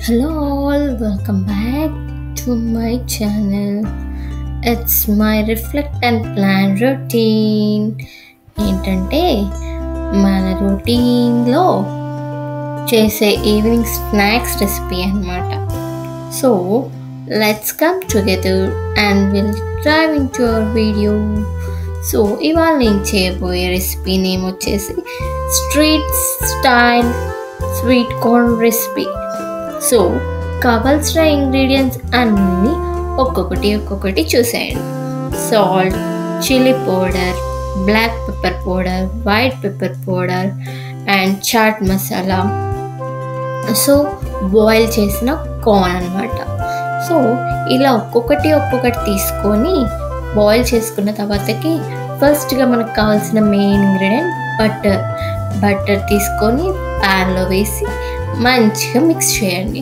Hello all, welcome back to my channel. It's my reflect and plan routine. ఏంటంటే మన రొటీన్లో చేసే evening snacks recipe అన్నమాట. So let's come together and will drive into our video. So ఇవాళ నేను చేయబోయే recipe name వచ్చేసి street style sweet corn recipe. So కావాల్సిన ఇంగ్రీడియంట్స్ అన్నీ ఒక్కొక్కటి చూసేయండి. Salt, chilli powder, black pepper powder, white pepper powder and chaat masala. So boil చేసిన corn అన్నమాట. సో ఇలా ఒక్కొక్కటి తీసుకొని బాయిల్ చేసుకున్న తర్వాతకి ఫస్ట్గా మనకు కావాల్సిన మెయిన్ ఇంగ్రీడియంట్ బటర్ తీసుకొని ప్యాన్లో వేసి మంచిగా మిక్స్ చేయండి.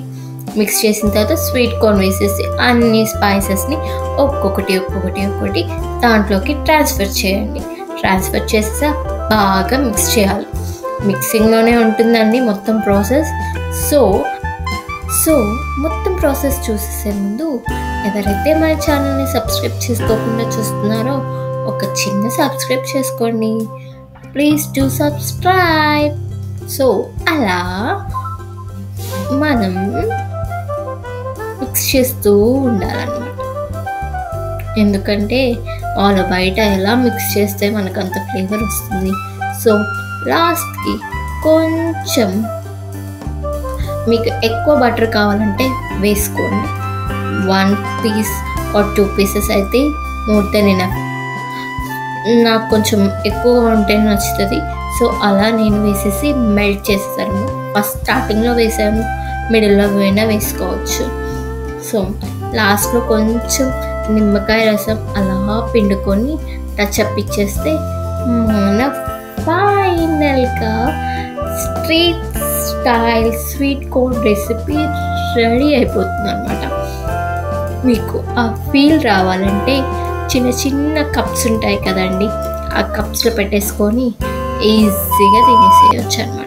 మిక్స్ చేసిన తర్వాత స్వీట్ కార్న్ వేసేసి అన్ని స్పైసెస్ని ఒక్కొక్కటి దాంట్లోకి ట్రాన్స్ఫర్ చేయండి. ట్రాన్స్ఫర్ చేస్తే బాగా మిక్స్ చేయాలి. మిక్సింగ్లోనే ఉంటుందండి మొత్తం ప్రాసెస్. సో మొత్తం ప్రాసెస్ చూసేసే ముందు ఎవరైతే మన ఛానల్ని సబ్స్క్రైబ్ చేసుకోకుండా చూస్తున్నారో ఒక చిన్న సబ్స్క్రైబ్ చేసుకోండి. Please do subscribe. సో అలా మనం మిక్స్ చేస్తూ ఉండాలన్నమాట. ఎందుకంటే వాళ్ళ బయట ఎలా మిక్స్ చేస్తే మనకు అంత ఫ్లేవర్ వస్తుంది. సో లాస్ట్కి కొంచెం మీకు ఎక్కువ బటర్ కావాలంటే వేసుకోండి. 1 piece or 2 pieces అయితే మోర్ దెన్ ఎనఫ్. నాకు కొంచెం ఎక్కువగా ఉంటే నచ్చుతుంది. సో అలా నేను వేసేసి మెల్ట్ చేసేసాను. ఫస్ట్ స్టార్టింగ్లో వేసాను, మిడిల్లో అయినా వేసుకోవచ్చు. సో లాస్ట్లో కొంచెం నిమ్మకాయ రసం అలా పిండుకొని టచ్అప్ ఇచ్చేస్తే మన ఫైనల్గా street style sweet corn recipe ready అయిపోతుంది అన్నమాట. మీకు ఆ ఫీల్ రావాలంటే చిన్న కప్స్ ఉంటాయి కదండి, ఆ కప్స్లో పెట్టేసుకొని ఈజీగా తినేసేయచ్చు అనమాట.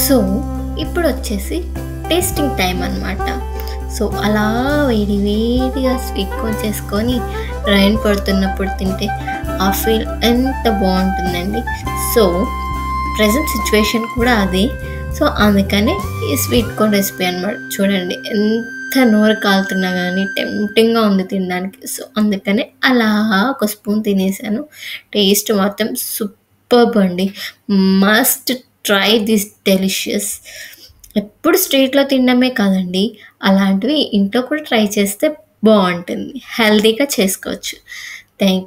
సో ఇప్పుడు వచ్చేసి టేస్టింగ్ టైం అన్నమాట. సో అలా వేడిగా స్వీట్ కార్న్ చేసుకొని రైన్ పడుతున్నప్పుడు తింటే ఆ ఫీల్ ఎంత బాగుంటుందండి. సో ప్రజెంట్ సిచ్యువేషన్ కూడా అదే. సో అందుకనే ఈ స్వీట్ కార్న్ రెసిపీ అనమాట. చూడండి ఎంత నోరు కాలుతున్నా కానీ టెంప్టింగ్గా ఉంది తినడానికి. సో అందుకనే అలా ఒక స్పూన్ తినేసాను. టేస్ట్ మాత్రం సూపర్బ్ అండి. Must try this delicious. ఎప్పుడు స్ట్రీట్లో తినడమే కాదండి, అలాంటివి ఇంట్లో కూడా ట్రై చేస్తే బాగుంటుంది. హెల్తీగా చేసుకోవచ్చు. Thank you.